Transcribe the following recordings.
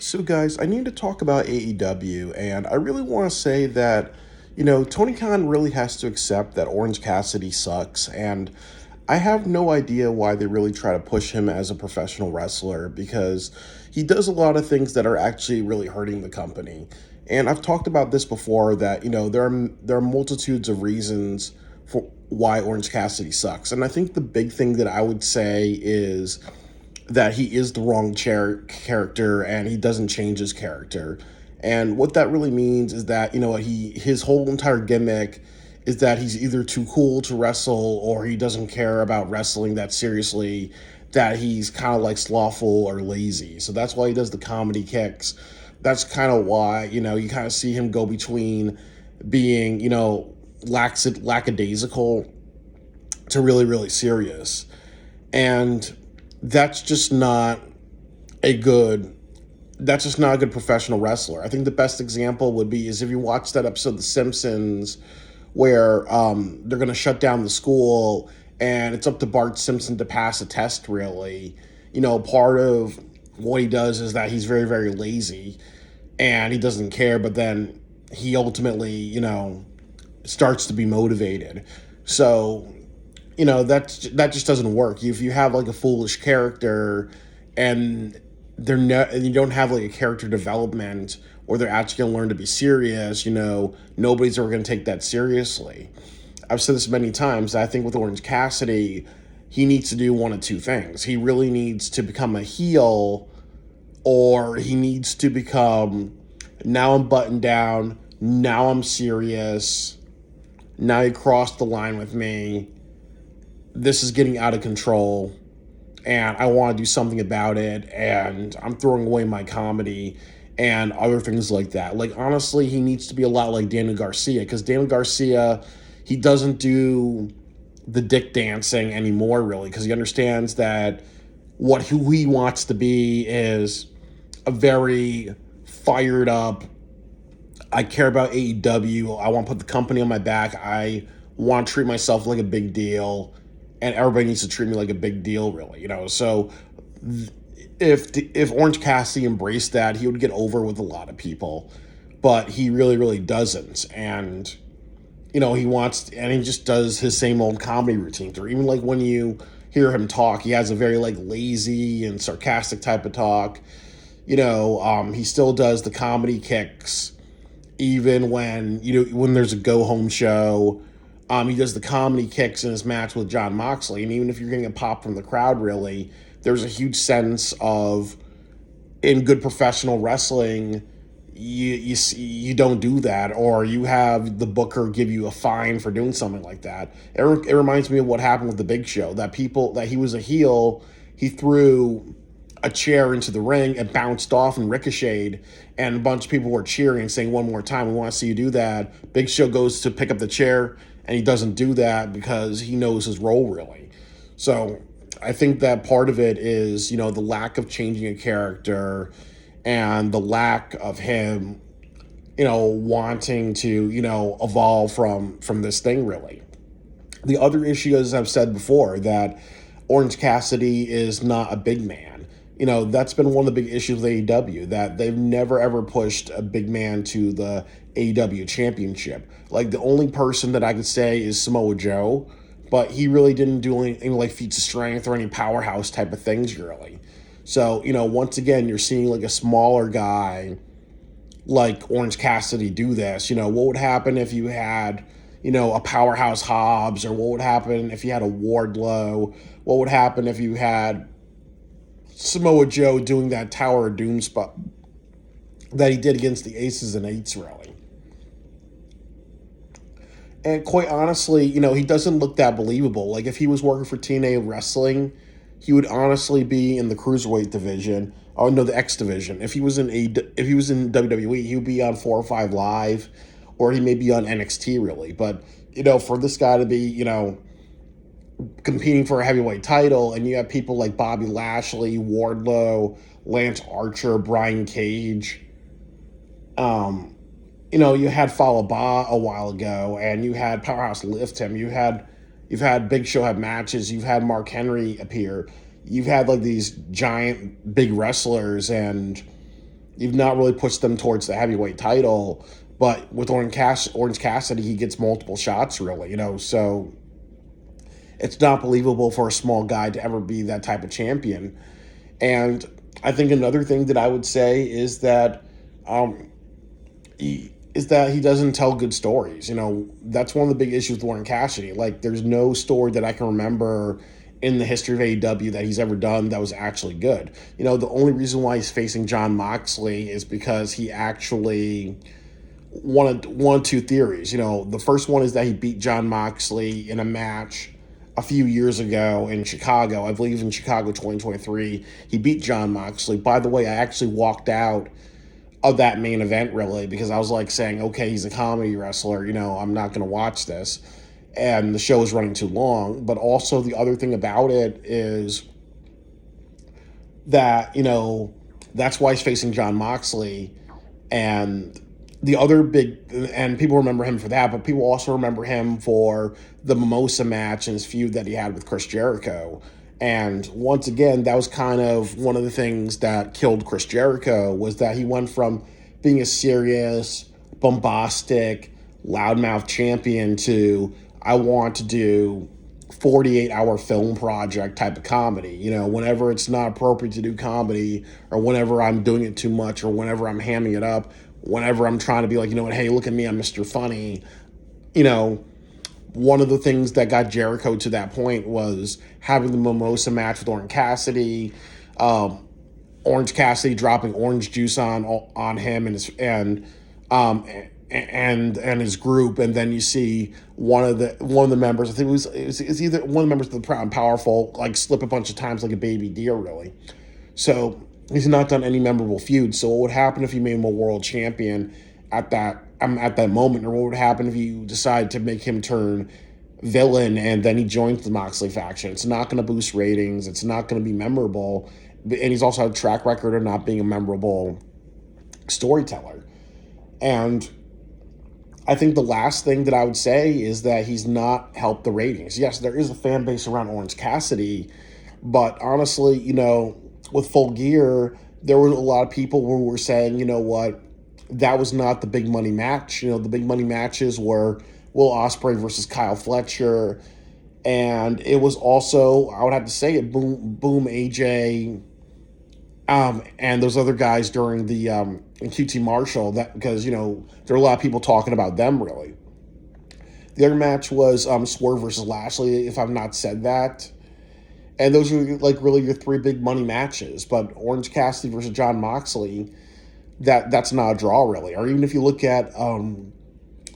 So, guys, I need to talk about AEW, and I really want to say that, Tony Khan really has to accept that Orange Cassidy sucks, and I have no idea why they really try to push him as a professional wrestler because he does a lot of things that are actually really hurting the company. And I've talked about this before that, there are multitudes of reasons for why Orange Cassidy sucks. And I think the big thing that I would say is that he is the wrong character and he doesn't change his character. And what that really means is that, his whole entire gimmick is that he's either too cool to wrestle or he doesn't care about wrestling that seriously, that he's kind of like slothful or lazy. So that's why he does the comedy kicks. That's kind of why, you kind of see him go between being, lackadaisical to really, really serious. And that's just not a good professional wrestler. I think the best example would be is if you watch that episode of The Simpsons where they're going to shut down the school and it's up to Bart Simpson to pass a test, really. Part of what he does is that he's very, very lazy and he doesn't care, but then he ultimately, starts to be motivated. So, that just doesn't work. If you have like a foolish character and and you don't have like a character development or they're actually going to learn to be serious, nobody's ever going to take that seriously. I've said this many times. I think with Orange Cassidy, he needs to do one of two things. He really needs to become a heel, or he needs to become, now I'm buttoned down, now I'm serious, now you crossed the line with me, this is getting out of control and I want to do something about it, and I'm throwing away my comedy and other things like that. Like, honestly, he needs to be a lot like Daniel Garcia, because Daniel Garcia, he doesn't do the dick dancing anymore, really, because he understands that who he wants to be is a very fired up, I care about AEW, I want to put the company on my back, I want to treat myself like a big deal, and everybody needs to treat me like a big deal, really, So if Orange Cassidy embraced that, he would get over with a lot of people, but he really, really doesn't. And he just does his same old comedy routines. Or even like when you hear him talk, he has a very like lazy and sarcastic type of talk. He still does the comedy kicks, even when there's a go home show. He does the comedy kicks in his match with Jon Moxley, and even if you're getting a pop from the crowd, really, there's a huge sense of, in good professional wrestling, you don't do that, or you have the booker give you a fine for doing something like that. It reminds me of what happened with the Big Show, that he was a heel, he threw a chair into the ring, it bounced off and ricocheted, and a bunch of people were cheering and saying, "One more time, we want to see you do that." Big Show goes to pick up the chair, and he doesn't do that because he knows his role, really. So I think that part of it is, the lack of changing a character and the lack of him, wanting to, evolve from this thing, really. The other issue, as I've said before, that Orange Cassidy is not a big man. That's been one of the big issues with AEW, that they've never ever pushed a big man to the AEW championship. Like, the only person that I could say is Samoa Joe, but he really didn't do anything like feats of strength or any powerhouse type of things, really. So, once again, you're seeing like a smaller guy like Orange Cassidy do this. What would happen if you had, a powerhouse Hobbs, or what would happen if you had a Wardlow? What would happen if you had Samoa Joe doing that Tower of Doom spot that he did against the Aces and Eights, really? And quite honestly, he doesn't look that believable. Like, if he was working for TNA Wrestling, he would honestly be in the Cruiserweight division. Oh no, the X division. If he was in WWE, he would be on 405 Live, or he may be on NXT, really. But, for this guy to be, competing for a heavyweight title, and you have people like Bobby Lashley, Wardlow, Lance Archer, Brian Cage. You had Fallah Bahh a while ago, and you had Powerhouse lift him. You've had Big Show have matches. You've had Mark Henry appear. You've had like these giant big wrestlers, and You've not really pushed them towards the heavyweight title, but with Orange Cassidy, he gets multiple shots, really, so it's not believable for a small guy to ever be that type of champion. And I think another thing that I would say is that um, he doesn't tell good stories. That's one of the big issues with Warren Cassidy. Like, there's no story that I can remember in the history of AEW that he's ever done that was actually good. The only reason why he's facing John Moxley is because he actually one of two theories. The first one is that he beat John Moxley in a match a few years ago in Chicago. I believe in Chicago 2023. He beat John Moxley. By the way, I actually walked out of that main event, really, because I was like saying, okay, he's a comedy wrestler, I'm not going to watch this. And the show is running too long. But also the other thing about it is that, that's why he's facing John Moxley. And the other big, and people remember him for that, but people also remember him for the Mimosa match and his feud that he had with Chris Jericho. And once again, that was kind of one of the things that killed Chris Jericho, was that he went from being a serious, bombastic, loudmouth champion to, I want to do 48-hour film project type of comedy. Whenever it's not appropriate to do comedy, or whenever I'm doing it too much, or whenever I'm hamming it up, whenever I'm trying to be like, hey, look at me, I'm Mr. Funny. One of the things that got Jericho to that point was having the Mimosa match with Orange Cassidy, Orange Cassidy dropping orange juice on him and his group, and then you see one of the members, I think it was either one of the members of the Proud and Powerful, like, slip a bunch of times like a baby deer, really. So he's not done any memorable feuds. So what would happen if you made him a world champion at that moment, or what would happen if you decide to make him turn villain and then he joins the Moxley faction? It's not going to boost ratings. It's not going to be memorable. And he's also had a track record of not being a memorable storyteller. And I think the last thing that I would say is that he's not helped the ratings. Yes, there is a fan base around Orange Cassidy, but honestly, with Full Gear, there were a lot of people who were saying, that was not the big money match. The big money matches were Will Ospreay versus Kyle Fletcher, and it was also, I would have to say it, Boom AJ, and those other guys during the in QT Marshall, that because there are a lot of people talking about them, really. The other match was Swerve versus Lashley, if I've not said that. And those are like really your three big money matches. But Orange Cassidy versus John Moxley, that's not a draw, really. Or even if you look at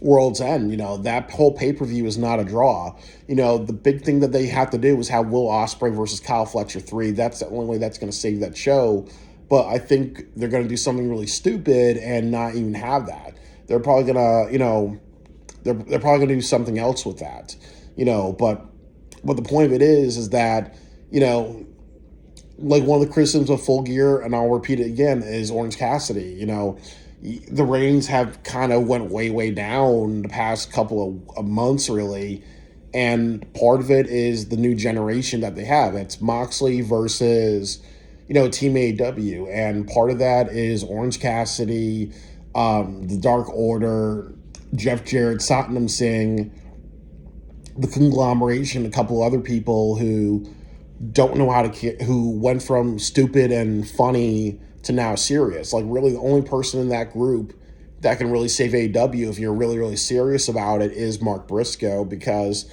World's End, that whole pay-per-view is not a draw. The big thing that they have to do is have Will Ospreay versus Kyle Fletcher 3. That's the only way that's going to save that show. But I think they're going to do something really stupid and not even have that. They're probably going to, they're probably going to do something else with that. But the point of it is that, like, one of the criticisms of Full Gear, and I'll repeat it again, is Orange Cassidy. The ratings have kind of went way, way down the past couple of months, really. And part of it is the new generation that they have. It's Moxley versus, Team AEW. And part of that is Orange Cassidy, the Dark Order, Jeff Jarrett, Satnam Singh, the conglomeration, a couple other people who don't know how to, who went from stupid and funny to now serious. Like, really, the only person in that group that can really save AEW, if you're really, really serious about it, is Mark Briscoe, because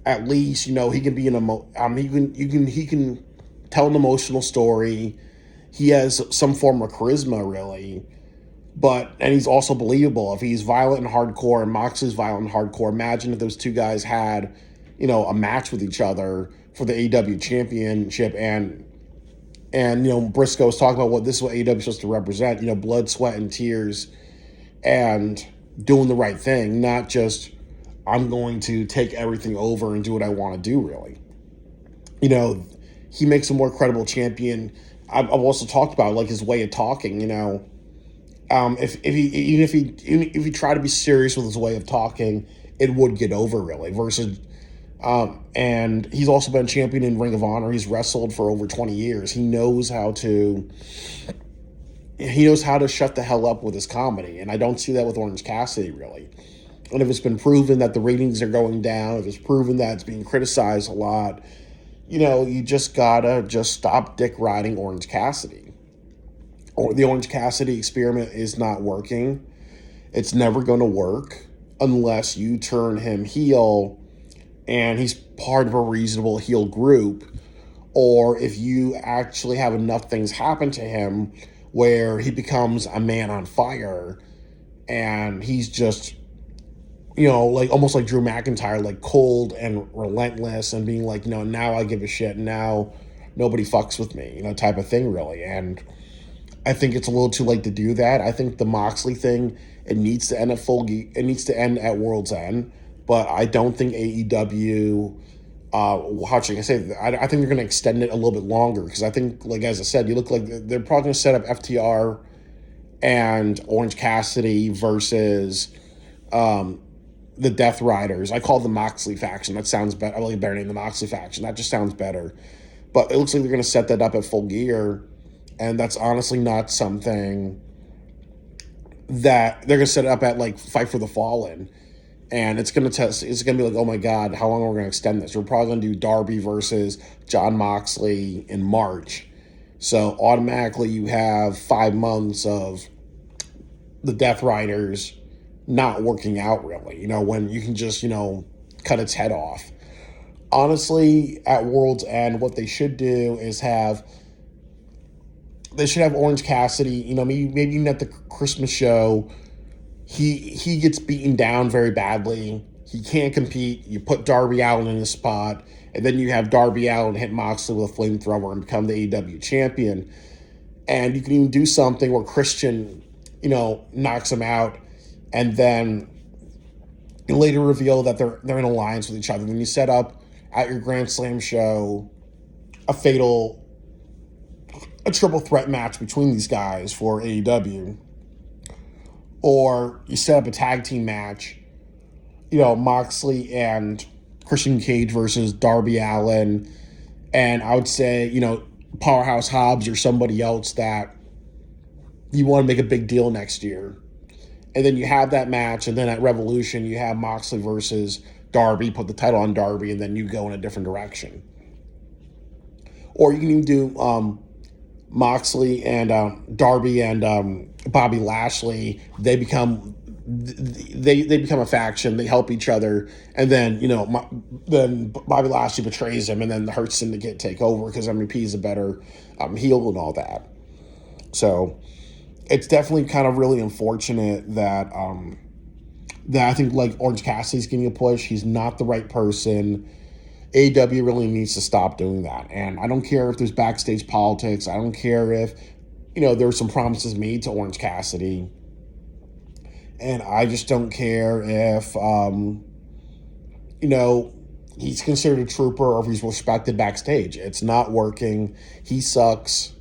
at least, he can be he can tell an emotional story. He has some form of charisma, really. And he's also believable. If he's violent and hardcore, and Moxley's violent and hardcore, imagine if those two guys had, a match with each other for the AEW championship, and Briscoe was talking about what AEW is supposed to represent, blood, sweat, and tears, and doing the right thing, not just, I'm going to take everything over and do what I want to do, really. He makes a more credible champion. I've also talked about, like, his way of talking, if he tried to be serious with his way of talking, it would get over, really, versus and he's also been champion in Ring of Honor. He's wrestled for over 20 years. He knows how to he knows how to shut the hell up with his comedy, and I don't see that with Orange Cassidy really. And if it's been proven that the ratings are going down, if it's proven that it's being criticized a lot, you just gotta just stop dick riding Orange Cassidy. Or the Orange Cassidy experiment is not working. It's never going to work unless you turn him heel and he's part of a reasonable heel group, or if you actually have enough things happen to him where he becomes a man on fire and he's just, like almost like Drew McIntyre, like cold and relentless and being like, now I give a shit. Now nobody fucks with me, type of thing, really. And I think it's a little too late to do that. I think the Moxley thing, it needs to end it needs to end at World's End. But I don't think AEW, how should I say, I think they're going to extend it a little bit longer because I think, like as I said, you look like they're probably going to set up FTR and Orange Cassidy versus the Death Riders. I call them Moxley faction. That sounds better. I like a better name, the Moxley faction. That just sounds better. But it looks like they're going to set that up at Full Gear, and that's honestly not something that they're going to set it up at like Fight for the Fallen. And it's going to be like, oh my God, how long are we going to extend this? We're probably going to do Darby versus John Moxley in March. So automatically you have 5 months of the Death Riders not working out really, when you can just, cut its head off. Honestly, at World's End, what they should do is have Orange Cassidy, maybe even at the Christmas show, he gets beaten down very badly. He can't compete. You put Darby Allin in his spot, and then you have Darby Allin hit Moxley with a flamethrower and become the AEW champion. And you can even do something where Christian, knocks him out, and then you later reveal that they're in alliance with each other. Then you set up at your Grand Slam show a triple threat match between these guys for AEW. Or you set up a tag team match, Moxley and Christian Cage versus Darby Allin, and I would say, Powerhouse Hobbs or somebody else that you want to make a big deal next year. And then you have that match, and then at Revolution, you have Moxley versus Darby, put the title on Darby, and then you go in a different direction. Or you can even do Moxley and Darby and Bobby Lashley. They become a faction. They help each other, and then then Bobby Lashley betrays him, and then the Hurt Syndicate take over because MVP is a better heel and all that. So it's definitely kind of really unfortunate that I think like Orange Cassidy's getting a push. He's not the right person. AEW really needs to stop doing that. And I don't care if there's backstage politics. I don't care if, there were some promises made to Orange Cassidy. And I just don't care if, he's considered a trooper or if he's respected backstage. It's not working. He sucks.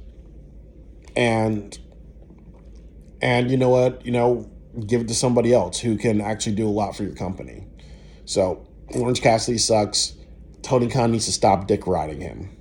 And you know what? Give it to somebody else who can actually do a lot for your company. So Orange Cassidy sucks. Tony Khan needs to stop dick riding him.